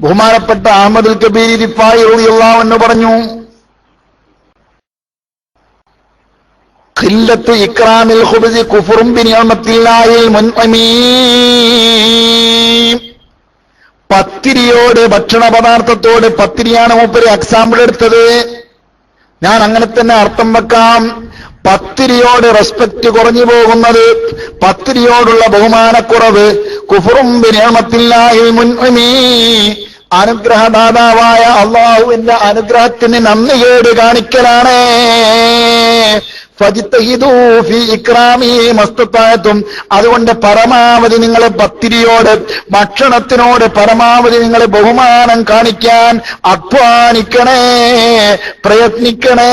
ബഹുമാനപ്പെട്ട അഹ്മദുൽ കബീർ റിഫായി റളിയല്ലാഹു അൻഹു പറഞ്ഞു, ഖില്ലത്തു ഇക്റാമിൽ ഖുബ്സി കുഫ്റുൻ ബിനിഅമത്തില്ലാഹിൽ മുൻഅമീ. പത്തിരിയോട്, ഭക്ഷണ പദാർത്ഥത്തോട്, പത്തിരിയാണ് മൂപ്പര് എക്സാമ്പിൾ എടുത്തത്. ഞാൻ അങ്ങനെ തന്നെ അർത്ഥം വെക്കാം. പത്തിരിയോട് റെസ്പെക്ട് കുറഞ്ഞു പോകുന്നത്, പത്തിരിയോടുള്ള ബഹുമാനക്കുറവ്, കുഫ്റുൻ ബിനിഅമത്തില്ലാഹിൽ മുൻഅമീ, അനുഗ്രഹദാതാവായ അള്ളാഹുവിന്റെ അനുഗ്രഹത്തിന് നന്ദികേട് കാണിക്കലാണ്. ഫജ്തഹിദൂ ഫീ ഇക്റാമി മസ്തതാഅതും. അതുകൊണ്ട് പരമാവധി നിങ്ങൾ പത്തിരിയോട്, ഭക്ഷണത്തിനോട് പരമാവധി നിങ്ങൾ ബഹുമാനം കാണിക്കാൻ അധ്വാനിക്കണേ, പ്രയത്നിക്കണേ.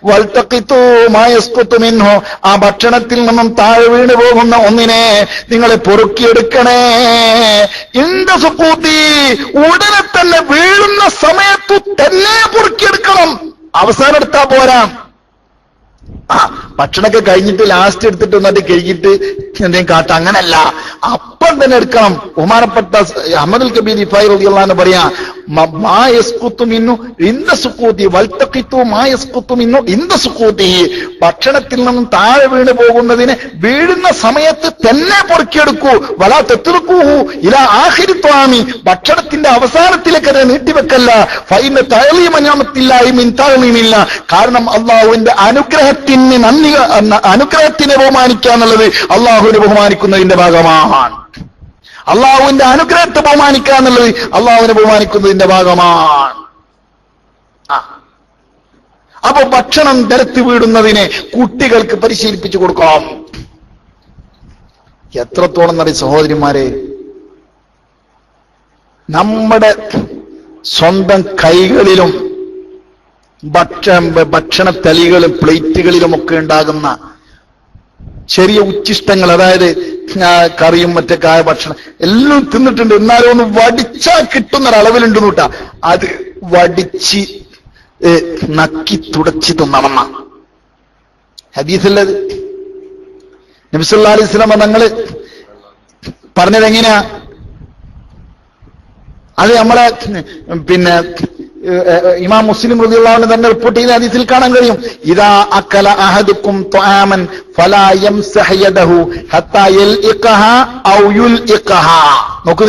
വൽതഖിതു മാ യസ്ഖുതു മിൻഹു. ആ ഭക്ഷണത്തിൽ നിന്നും താഴെ വീണു പോകുന്ന ഒന്നിനെ നിങ്ങൾ പൊറുക്കിയെടുക്കണേ. ഇന്ദ സുഖൂതി, ഉടനെ തന്നെ വീഴുന്ന സമയത്തു തന്നെ പൊറുക്കിയെടുക്കണം. അവസാനം എടുത്താ പോരാ. ഭക്ഷണമൊക്കെ കഴിഞ്ഞിട്ട് ലാസ്റ്റ് എടുത്തിട്ട് ഒന്നിട്ട് കഴിച്ചിട്ട് എന്തെങ്കിലും കാട്ടാം, അങ്ങനല്ല, അപ്പം തന്നെ എടുക്കണം. ബഹുമാനപ്പെട്ട അഹ്മദുൽ കബീർ റിഫായി റളിയല്ലാഹു അൻഹു പറയാ, മാ യസ്ഖുതു മിന്നു ഇന്ദ സുഖൂതി വൽതഖിതു മാ യസ്ഖുതു മിന്നു ഇന്ദ സുഖൂതി. ഭക്ഷണത്തിൽ നിന്നും താഴെ വീണ് പോകുന്നതിന് വീഴുന്ന സമയത്ത് തന്നെ പൊറുക്കിയെടുക്കൂ. വലാ തത്റുഖൂഹു ഇലാ ആഖിരി ത്വാമി. ഭക്ഷണത്തിന്റെ അവസാനത്തിലേക്ക് അത് നീട്ടിവെക്കല്ല. ഫഇന്ന തഅലീമ നിഅമത്തില്ലാഹി മിൻ തഅലീമില്ല. കാരണം അള്ളാഹുവിന്റെ അനുഗ്രഹത്തിന് നന്ദി, അനുഗ്രഹത്തിനെ ബഹുമാനിക്കുക എന്നുള്ളത് അള്ളാഹുവിനെ ബഹുമാനിക്കുന്നതിന്റെ ഭാഗമാണ്. അള്ളാഹുവിന്റെ അനുഗ്രഹത്തെ ബഹുമാനിക്കുക എന്നുള്ളത് അള്ളാഹുവിനെ ബഹുമാനിക്കുന്നതിന്റെ ഭാഗമാണ്. അപ്പൊ ഭക്ഷണം നിരത്തി വീടുന്നതിനെ കുട്ടികൾക്ക് പരിശീലിപ്പിച്ചു കൊടുക്കാം. എത്രത്തോളം എന്നറിയ സഹോദരിമാരെ, നമ്മുടെ സ്വന്തം കൈകളിലും ഭക്ഷണത്തലികളും പ്ലേറ്റുകളിലുമൊക്കെ ഉണ്ടാകുന്ന ചെറിയ ഉച്ചിഷ്ടങ്ങൾ, അതായത് കറിയും മറ്റൊക്കെ ആയ ഭക്ഷണം എല്ലാം തിന്നിട്ടുണ്ട്, എന്നാലും ഒന്ന് വടിച്ചാൽ കിട്ടുന്നൊരളവിലുണ്ട് കൂട്ടാ. അത് വടിച്ച് നക്കി തുടച്ച് തിന്നണം. ഹദീസിലത് നബി സല്ലല്ലാഹു അലൈഹി വസല്ലം തങ്ങള് പറഞ്ഞത് എങ്ങനെയാ? അത് നമ്മളെ പിന്നെ ഇമാം മുസ്ലിം റളിയല്ലാഹു അൻഹു തന്നെ റിപ്പോർട്ട് ചെയ്ത ഹദീസിൽ കാണാൻ കഴിയും. ഇദാ അക്കല അഹദുക്കും ത്വആമൻ ഫലാ യംസഹ് യദഹു ഹത്താ യൽഇഖഹ ഔ യുൽഇഖഹ. നോക്കൂ,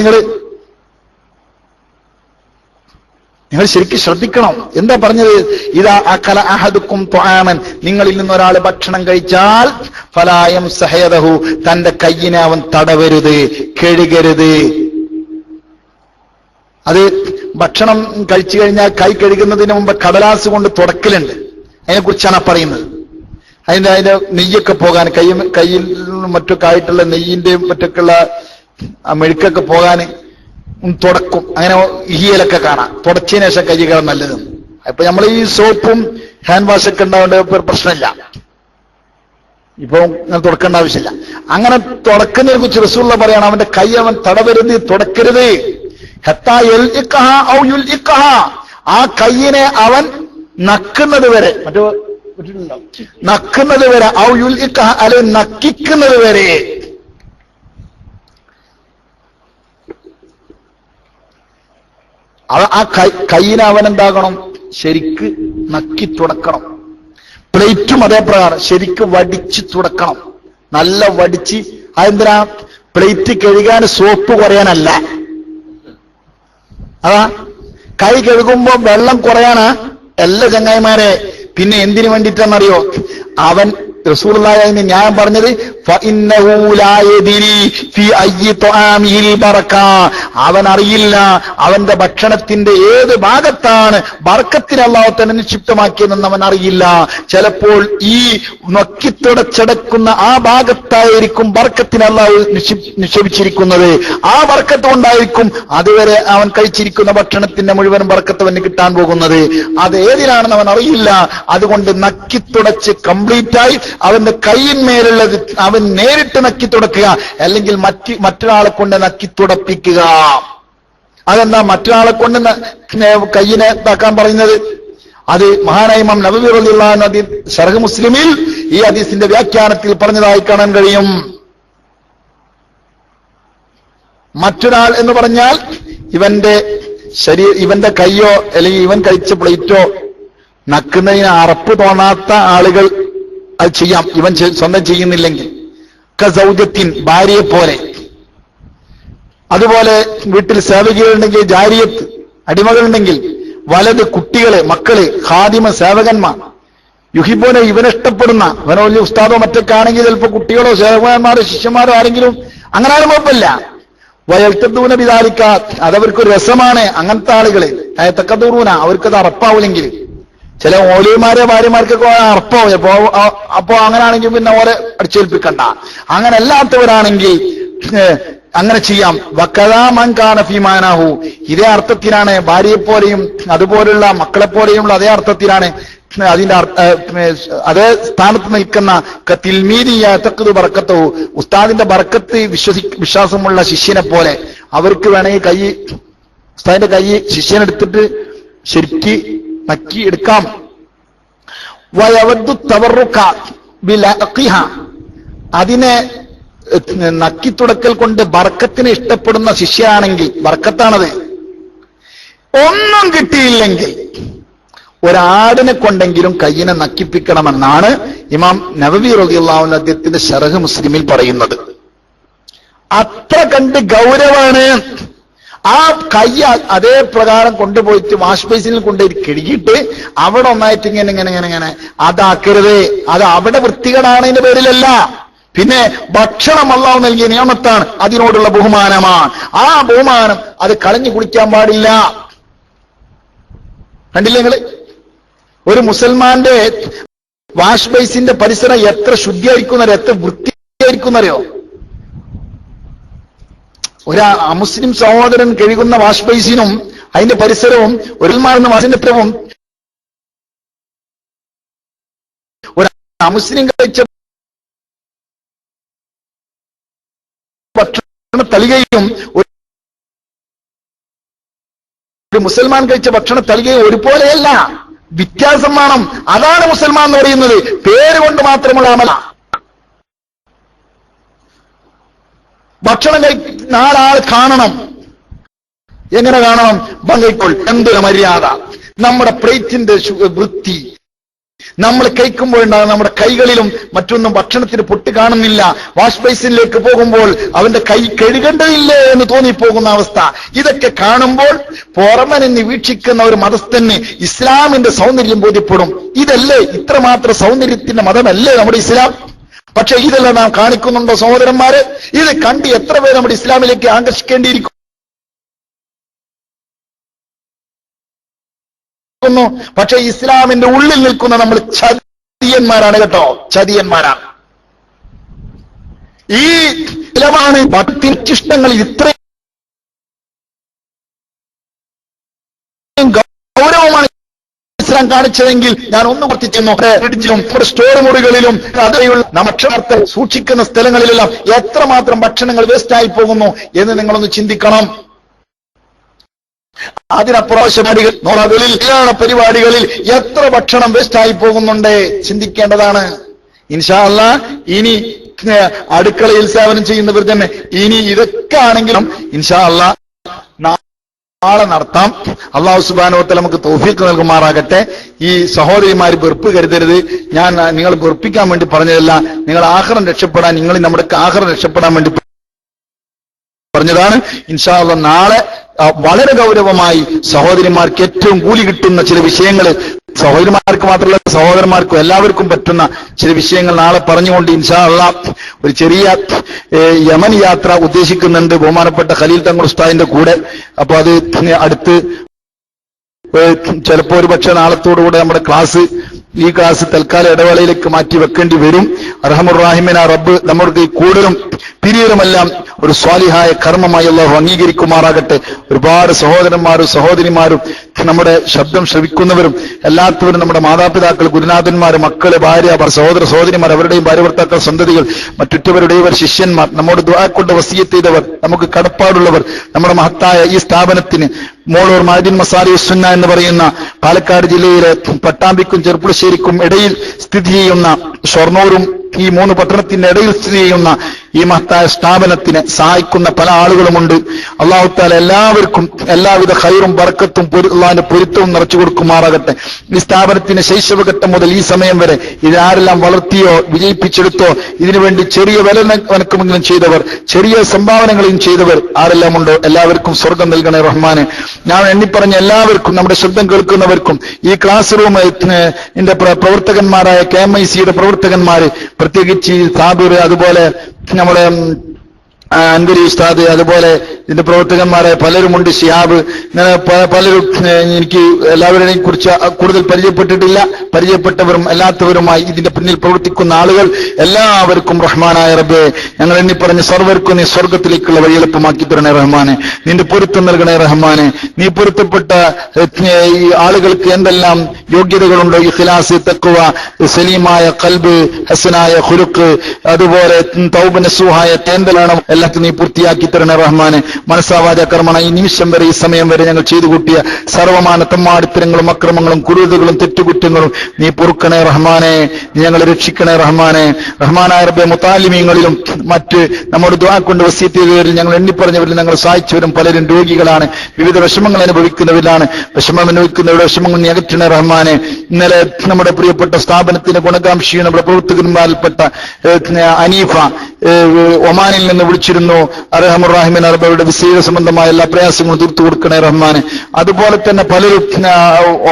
നിങ്ങൾ ശരിക്കും ശ്രദ്ധിക്കണം. എന്താ പറഞ്ഞത്? ഇദാ അക്കല അഹദുക്കും ത്വആമൻ, നിങ്ങളിൽ നിന്ന് ഒരാൾ ഭക്ഷണം കഴിച്ചാൽ ഫലാ യംസഹ് യദഹു, തന്റെ കയ്യിനെ അവൻ തടവരുത്, കഴുകരുത്. അത് ഭക്ഷണം കഴിച്ചു കഴിഞ്ഞാൽ കൈ കഴുകുന്നതിന് മുമ്പ് കടലാസ് കൊണ്ട് തുടക്കലുണ്ട്. അതിനെക്കുറിച്ചാണ് പറയുന്നത്. അതിന്റെ നെയ്യൊക്കെ പോകാൻ, കയ്യിൽ മറ്റൊക്കെ ആയിട്ടുള്ള നെയ്യിന്റെയും മറ്റൊക്കെയുള്ള മെഴുക്കൊക്കെ പോകാൻ തുടക്കും. അങ്ങനെ ഈയലൊക്കെ കാണാം. തുടച്ചതിന് ശേഷം കൈ കഴുകാൻ നല്ലത്. അപ്പൊ നമ്മൾ ഈ സോപ്പും ഹാൻഡ് വാഷൊക്കെ ഉണ്ടാവേണ്ട പ്രശ്നമില്ല. ഇപ്പൊ അങ്ങനെ തുടക്കേണ്ട ആവശ്യമില്ല. അങ്ങനെ തുടക്കുന്നതിനെ കുറിച്ച് റസൂലുള്ളാഹി പറയാണ്, അവന്റെ കൈ അവൻ തടവരുത്, തുടക്കരുത്. ആ കയ്യിനെ അവൻ നക്കുന്നത് വരെ, നക്കുന്നത് വരെ, ഔ യുൽ ഇഖഹ, അല്ലെ നക്കിക്കുന്നത് വരെ. ആ കയ്യിനെ അവൻ എന്താകണം? ശരിക്ക് നക്കി തുടക്കണം. പ്ലേറ്റും അതേ പ്രകാരം ശരിക്ക് വടിച്ച് തുടക്കണം. നല്ല വടിച്ച്. അതെന്തിനാ? പ്ലേറ്റ് കഴുകാൻ സോപ്പ് കുറയാനല്ല. അതാ കൈ കഴുകുമ്പോ വെള്ളം കുറയാനാ എല്ലാ ചങ്ങായിമാരെ. പിന്നെ എന്തിനു വേണ്ടിയിട്ടെന്നറിയോ? അവൻ റസൂലുള്ളാഹി ഞാൻ പറഞ്ഞത് അവൻ അറിയില്ല അവന്റെ ഭക്ഷണത്തിന്റെ ഏത് ഭാഗത്താണ് ബർക്കത്തിന് അല്ലാഹു തന്നെ നിക്ഷിപ്തമാക്കിയതെന്ന് അവൻ അറിയില്ല. ചിലപ്പോൾ ഈ നൊക്കിത്തുടച്ചടക്കുന്ന ആ ഭാഗത്തായിരിക്കും ബർക്കത്തിന് അല്ലാഹു നിക്ഷേപിച്ചിരിക്കുന്നത്. ആ ബർക്കത്ത് കൊണ്ടായിരിക്കും അതുവരെ അവൻ കഴിച്ചിരിക്കുന്ന ഭക്ഷണത്തിന്റെ മുഴുവൻ ബർക്കത്ത് അവന് കിട്ടാൻ പോകുന്നത്. അത് ഏതിലാണെന്ന് അവൻ അറിയില്ല. അതുകൊണ്ട് നക്കിത്തുടച്ച് കംപ്ലീറ്റായി അവന്റെ കൈയിന്മേലുള്ളത് അവൻ നേരിട്ട് നക്കി തുടക്കുക, അല്ലെങ്കിൽ മറ്റൊരാളെ കൊണ്ട് നക്കി തുടപ്പിക്കുക. അതെന്താ മറ്റൊരാളെ കൊണ്ട് കയ്യിനെ ഇതാക്കാൻ പറയുന്നത്? അത് മഹാനായ ഇമാം നബവി റളിയല്ലാഹു അൻഹു ശർഹ് മുസ്ലിമിൽ ഈ ഹദീസിന്റെ വ്യാഖ്യാനത്തിൽ പറഞ്ഞതായി കാണാൻ കഴിയും. മറ്റൊരാൾ എന്ന് പറഞ്ഞാൽ ഇവന്റെ ഇവന്റെ കൈയോ അല്ലെങ്കിൽ ഇവൻ കഴിച്ച പ്ലേറ്റോ നക്കുന്നതിന് അറപ്പ് തോന്നാത്ത ആളുകൾ അത് ചെയ്യാം, ഇവൻ സ്വന്തം ചെയ്യുന്നില്ലെങ്കിൽ. കസൗജത്തിൻ, ഭാര്യയെ പോലെ. അതുപോലെ വീട്ടിൽ സേവകികളുണ്ടെങ്കിൽ ജാരിയത്ത്, അടിമകളുണ്ടെങ്കിൽ. വലത്, കുട്ടികള്, മക്കള്, ഖാദിമ, സേവകന്മാർ. യുഹിബോനെ, ഇവനെ ഇഷ്ടപ്പെടുന്ന, ഇവനോ വലിയ ഉസ്താദോ മറ്റൊക്കെ ആണെങ്കിൽ ചിലപ്പോൾ കുട്ടികളോ സേവകന്മാരോ ശിഷ്യന്മാരോ ആരെങ്കിലും അങ്ങനെ ആരും കുഴപ്പമില്ല. വയൽത്തൂന വിചാരിക്ക, അതവർക്കൊരു രസമാണ്. അങ്ങനത്തെ ആളുകള് തക്കതൂറൂന, അവർക്കത് അറപ്പാവില്ലെങ്കിൽ. ചില ഓലിമാരെ ഭാര്യമാർക്കൊക്കെ അറപ്പാവും. അപ്പോ അങ്ങനെയാണെങ്കിൽ പിന്നെ ഓരെ അടിച്ചേൽപ്പിക്കണ്ട. അങ്ങനെ അല്ലാത്തവരാണെങ്കിൽ അങ്ങനെ ചെയ്യാം. വക്കലാമൻകാന ഫീമാനാഹു, ഇതേ അർത്ഥത്തിലാണ് ഭാര്യയെപ്പോലെയും അതുപോലുള്ള മക്കളെപ്പോലെയുള്ള അതേ അർത്ഥത്തിലാണ് അതിന്റെ അതേ സ്ഥാനത്ത് നിൽക്കുന്ന തിൽമീദിയത്തക്കത് ബർക്കത്തോ, ഉസ്താദിന്റെ ബർക്കത്ത് വിശ്വാസമുള്ള ശിഷ്യനെ പോലെ. അവർക്ക് വേണമെങ്കിൽ ഉസ്താദിന്റെ കൈ ശിഷ്യനെടുത്തിട്ട് ശരിക്ക് നക്കി എടുക്കാം. വയവദ്ദു തവറുക ബിലഖിഹ, അതിനെ നക്കിത്തുടക്കൽ കൊണ്ട് ബർക്കത്തിനെ ഇഷ്ടപ്പെടുന്ന ശിഷ്യയാണെങ്കിൽ ബർക്കത്താണത്. ഒന്നും കിട്ടിയില്ലെങ്കിൽ ഒരാടിനെ കൊണ്ടെങ്കിലും കയ്യിനെ നക്കിപ്പിക്കണമെന്നാണ് ഇമാം നവവി റളിയല്ലാഹു അൻഹു അദ്ദേഹത്തിന്റെ ശറഹ് മുസ്ലിമിൽ പറയുന്നത്. അത്ര കണ്ട് ഗൗരവാണ്. ആ കൈ അതേ പ്രകാരം കൊണ്ടുപോയിട്ട് വാഷ് ബേസിനിൽ കൊണ്ടുപോയി കഴുകിയിട്ട് അവിടെ ഒന്നായിട്ട് ഇങ്ങനെ അതാക്കരുത്. അത് അവിടെ വൃത്തികേടാണതിന്റെ പേരിലല്ല. പിന്നെ ഭക്ഷണം അല്ലാഹു നൽകിയ നിയമത്താണ്, അതിനോടുള്ള ബഹുമാനമാണ്. ആ ബഹുമാനം അത് കളഞ്ഞു കുടിക്കാൻ പാടില്ല. കണ്ടില്ലേ നിങ്ങള്? ഒരു മുസൽമാന്റെ വാഷ് ബേസിന്റെ പരിസരം എത്ര ശുദ്ധിയായിരിക്കുന്നറിയോ, എത്ര വൃത്തിയായിരിക്കുന്നറിയോ? ഒരു അമുസ്ലിം സഹോദരൻ കഴുകുന്ന വാഷ് ബേസിനും അതിന്റെ പരിസരവും ഒരു മുസൽമാൻ വാസിനത്രവും ഒരു അമുസ്ലിം കഴിച്ച ഭക്ഷണ തളികയും ഒരു മുസൽമാൻ കഴിച്ച ഭക്ഷണ തളികയും ഒരുപോലെയല്ല, വ്യത്യാസം വേണം. അതാണ് മുസൽമാൻ എന്ന് പറയുന്നത്. പേരുകൊണ്ട് മാത്രമുള്ള അമല. ഭക്ഷണം നാലാൾ കാണണം. എങ്ങനെ കാണണം? പങ്കൈപ്പോൾ എന്തൊരു മര്യാദ, നമ്മുടെ പ്ലേറ്റിന്റെ വൃത്തി, നമ്മൾ കഴിക്കുമ്പോഴുണ്ടാകും നമ്മുടെ കൈകളിലും മറ്റൊന്നും ഭക്ഷണത്തിന് പൊട്ട് കാണുന്നില്ല. വാഷ് ബേസിനിലേക്ക് പോകുമ്പോൾ അവന്റെ കൈ കഴുകേണ്ടതില്ലേ എന്ന് തോന്നിപ്പോകുന്ന അവസ്ഥ. ഇതൊക്കെ കാണുമ്പോൾ പുറമെ നിന്ന് വീക്ഷിക്കുന്ന ഒരു മതസ്ഥന് ഇസ്ലാമിന്റെ സൗന്ദര്യം ബോധ്യപ്പെടും. ഇതല്ലേ ഇത്രമാത്രം സൗന്ദര്യത്തിന്റെ മതമല്ലേ നമ്മുടെ ഇസ്ലാം? പക്ഷെ ഇതെല്ലാം നാം കാണിക്കുന്നുണ്ടോ സഹോദരന്മാരെ? ഇത് കണ്ട് എത്ര പേര് നമ്മുടെ ഇസ്ലാമിലേക്ക് ആകർഷിക്കേണ്ടിയിരിക്കും? പക്ഷെ ഇസ്ലാമിന്റെ ഉള്ളിൽ നിൽക്കുന്ന നമ്മൾ ചതിയന്മാരാണ് കേട്ടോ, ചതിയന്മാരാണ്. ഈ ഇലമാണ് ഭക്തിഷ്ടങ്ങളിൽ ഇത്രയും ഗൗരവമാണ് ഇസ്ലാം കാണിച്ചതെങ്കിൽ ഞാൻ ഒന്ന് വർത്തിച്ചെന്നു. സ്റ്റോർ മുറികളിലും അതിലുള്ള ഭക്ഷണത്തെ സൂക്ഷിക്കുന്ന സ്ഥലങ്ങളിലെല്ലാം എത്രമാത്രം ഭക്ഷണങ്ങൾ വേസ്റ്റായി പോകുന്നു എന്ന് നിങ്ങളൊന്ന് ചിന്തിക്കണം. അതിനപ്രാവശ്യമാടികൾ നോളകളിൽ കല്യാണ പരിപാടികളിൽ എത്ര ഭക്ഷണം വേസ്റ്റായി പോകുന്നുണ്ട്, ചിന്തിക്കേണ്ടതാണ്. ഇൻഷാ അല്ലാഹ് ഇനി അടുക്കളയിൽ സേവനം ചെയ്യുന്നവർ തന്നെ ഇനി ഇതൊക്കെ ആണെങ്കിലും ഇൻഷാ അല്ലാഹ് നാളെ നടത്താം. അല്ലാഹു സുബ്ഹാനഹു വ തആല നമുക്ക് തൗഫീഖ് നൽകുമാറാകട്ടെ. ഈ സഹോദരിമാര് വെറുപ്പ് കരുതരുത്. ഞാൻ നിങ്ങൾ വെറുപ്പിക്കാൻ വേണ്ടി പറഞ്ഞതല്ല, നിങ്ങൾ ആഖിറം രക്ഷപ്പെടാൻ, നിങ്ങൾ നമ്മുടെ ആഖിറം രക്ഷപ്പെടാൻ വേണ്ടി പറഞ്ഞതാണ്. ഇൻഷാ അല്ലാഹ് നാളെ വളരെ ഗൗരവമായി സഹോദരിമാർക്ക് ഏറ്റവും കൂലി കിട്ടുന്ന ചില വിഷയങ്ങൾ, സഹോദരിമാർക്ക് മാത്രമല്ല സഹോദരന്മാർക്കും എല്ലാവർക്കും പറ്റുന്ന ചില വിഷയങ്ങൾ നാളെ പറഞ്ഞുകൊണ്ട് ഇൻഷാ അല്ലാഹ് ഒരു ചെറിയ യമൻ യാത്ര ഉദ്ദേശിക്കുന്നുണ്ട് ബഹുമാനപ്പെട്ട ഖലീൽ തങ്ങൾ ഉസ്താദിന്റെ കൂടെ. അപ്പൊ അത് അടുത്ത് ചിലപ്പോ ഒരു പക്ഷേ നാളത്തോടുകൂടെ നമ്മുടെ ഈ ക്ലാസ് തൽക്കാല ഇടവേളയിലേക്ക് മാറ്റി വെക്കേണ്ടി വരും. അർഹമുർ-റഹീമിന റബ്ബ് നമ്മൾക്ക് ഈ കൂടുതലും പിരിയലുമെല്ലാം ഒരു സ്വാലിഹായ കർമ്മമായി അല്ലാഹു അംഗീകരിക്കുമാറാകട്ടെ. ഒരുപാട് സഹോദരന്മാരും സഹോദരിമാരും നമ്മുടെ ശബ്ദം ശ്രവിക്കുന്നവരും എല്ലാത്തവരും നമ്മുടെ മാതാപിതാക്കൾ, ഗുരുനാഥന്മാർ, മക്കള്, ഭാര്യ, സഹോദര സഹോദരിമാർ, അവരുടെയും ഭാര്യ ഭർത്താക്കൾ, സന്തതികൾ, മറ്റുറ്റവരുടെയവർ, ശിഷ്യന്മാർ, നമ്മോട് ദുആ കൊണ്ട് വസിയത്ത് ചെയ്തവർ, നമുക്ക് കടപ്പാടുള്ളവർ, നമ്മുടെ മഹത്തായ ഈ സ്ഥാപനത്തിന് മോളൂർ മഅദിൻ മസാലിഹ് സുന്ന എന്ന് പറയുന്ന പാലക്കാട് ജില്ലയിലെ പട്ടാമ്പിക്കും ചെർപ്പുളശ്ശേരിക്കും ഇടയിൽ സ്ഥിതി ചെയ്യുന്ന ഷൊർണൂരും ഈ 3 പട്ടണത്തിന്റെ ഇടയിൽ സ്ഥിതി ചെയ്യുന്ന ഈ മഹത്തായ സ്ഥാപനത്തിനെ സഹായിക്കുന്ന പല ആളുകളുമുണ്ട്. അല്ലാഹു തആല എല്ലാവർക്കും എല്ലാവിധ ഖൈറും ബർക്കത്തും അല്ലാഹുവിന്റെ പൊരുത്തവും നിറച്ചു കൊടുക്കുമാറാകട്ടെ. ഈ സ്ഥാപനത്തിന്റെ ശൈശവഘട്ടം മുതൽ ഈ സമയം വരെ ഇതാരെല്ലാം വളർത്തിയോ വിജയിപ്പിച്ചെടുത്തോ ഇതിനുവേണ്ടി ചെറിയ വില വനക്കുമെങ്കിലും ചെയ്തവർ, ചെറിയ സംഭാവനകളെയും ചെയ്തവർ ആരെല്ലാം ഉണ്ടോ എല്ലാവർക്കും സ്വർഗം നൽകണേ റഹ്മാനെ. ഞാൻ എണ്ണിപ്പറഞ്ഞ എല്ലാവർക്കും, നമ്മുടെ ശബ്ദം കേൾക്കുന്നവർക്കും, ഈ ക്ലാസ് റൂമിന്റെ പ്രവർത്തകന്മാരായ KMIC യുടെ പ്രവർത്തകന്മാര്, പ്രത്യേകിച്ച് സാബിർ, അതുപോലെ നമ്മുടെ അൻവരി ഉസ്താദ്, അതുപോലെ ഇതിന്റെ പ്രവർത്തകന്മാരായ പലരുമുണ്ട്, ഷിഹാബ്, പലരും എനിക്ക് എല്ലാവരെയും കുറിച്ച് കൂടുതൽ പരിചയപ്പെട്ടിട്ടില്ല. പരിചയപ്പെട്ടവരും അല്ലാത്തവരുമായി ഇതിന്റെ പിന്നിൽ പ്രവർത്തിക്കുന്ന ആളുകൾ എല്ലാവർക്കും റഹ്മാനായ റബ്ബേ ഞങ്ങൾ എണ്ണിപ്പറഞ്ഞ സർവർക്കും നീ സ്വർഗത്തിലേക്കുള്ള വഴി എളുപ്പമാക്കി തരണേ റഹ്മാനെ. നിന്റെ പൊരുത്തം നൽകണേ റഹ്മാനെ. നീ പൊരുത്തപ്പെട്ട ഈ ആളുകൾക്ക് എന്തെല്ലാം യോഗ്യതകളുണ്ടോ, ഇഖ്ലാസ്, തഖ്വ, സലീമായ ഖൽബ്, ഹസനായ ഖുലുഖ്, അതുപോലെ തൗബ നസൂഹായ എന്തെല്ലാം എല്ലാത്തിനും നീ പൂർത്തിയാക്കി തരണേ റഹ്മാനെ. മനസ്സാവാച കർമ്മണ ഈ നിമിഷം വരെ, ഈ സമയം വരെ ഞങ്ങൾ ചെയ്തു കൂട്ടിയ സർവമാന തമ്മാടിത്തരങ്ങളും അക്രമങ്ങളും കുരുതുകളും തെറ്റുകുറ്റങ്ങളും നീ പൊറുക്കണേ റഹ്മാനെ. നീ ഞങ്ങളെ രക്ഷിക്കണേ റഹ്മാനെ. റഹ്മാനായ റബ്ബേ, മുത്താലിമീങ്ങളിലും മറ്റ് നമ്മുടെ ദുആ കൊണ്ട് വസിയത്ത് ചെയ്തവരിൽ ഞങ്ങൾ എണ്ണിപ്പറഞ്ഞവരിൽ ഞങ്ങൾ സഹായിച്ചവരും പലരും രോഗികളാണ്, വിവിധ വിഷമങ്ങൾ അനുഭവിക്കുന്നവരിലാണ്. വിഷമം അനുഭവിക്കുന്നവരുടെ വിഷമങ്ങൾ നീ അകറ്റണേ റഹ്മാനെ. ഇന്നലെ നമ്മുടെ പ്രിയപ്പെട്ട സ്ഥാപനത്തിന്റെ ഗുണകാംക്ഷിയും നമ്മുടെ പ്രവർത്തകന്മാരിൽപ്പെട്ട അനീഫ ഒമാനിൽ നിന്ന് വിളിച്ചിരുന്നു. അർഹമുർ-റഹീമീൻ അവരുടെ വിസയുടെ സംബന്ധമായ എല്ലാ പ്രയാസങ്ങളും തീർത്തു കൊടുക്കണേ റഹ്മാനെ. അതുപോലെ തന്നെ പലരും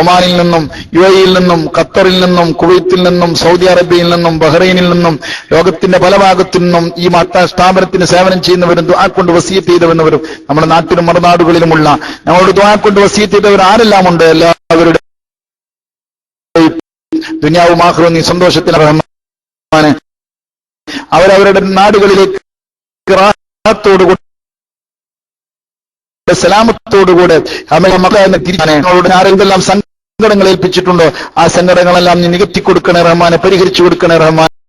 ഒമാനിൽ നിന്നും, UAE-യിൽ നിന്നും, ഖത്തറിൽ നിന്നും, കുവൈത്തിൽ നിന്നും, സൗദി അറേബ്യയിൽ നിന്നും, ബഹ്റൈനിൽ നിന്നും, ലോകത്തിന്റെ പല ഭാഗത്തു നിന്നും ഈ സ്ഥാപനത്തിന് സേവനം ചെയ്യുന്നവരും ദുആ കൊണ്ട് വസിയത്ത് ചെയ്തവരും നമ്മുടെ നാട്ടിലും മറുനാടുകളിലുമുള്ള നമ്മളോട് ദുആ കൊണ്ട് വസിയത്ത് ചെയ്തവർ ആരെല്ലാം ഉണ്ട് എല്ലാവരുടെ ദുനിയാവും ആഖിറവും നീ സന്തോഷത്തിൽ റഹ്മാനെ. അവരവരുടെ നാടുകളിലേക്ക് റാഹത്തോടുകൂടി സലാമത്തോടുകൂടെ ആരെന്തെല്ലാം സങ്കടങ്ങൾ ഏൽപ്പിച്ചിട്ടുണ്ടോ ആ സങ്കടങ്ങളെല്ലാം നീ നികത്തി കൊടുക്കണേ റഹ്മാനെ, പരിഹരിച്ചു കൊടുക്കണേ റഹ്മാൻ.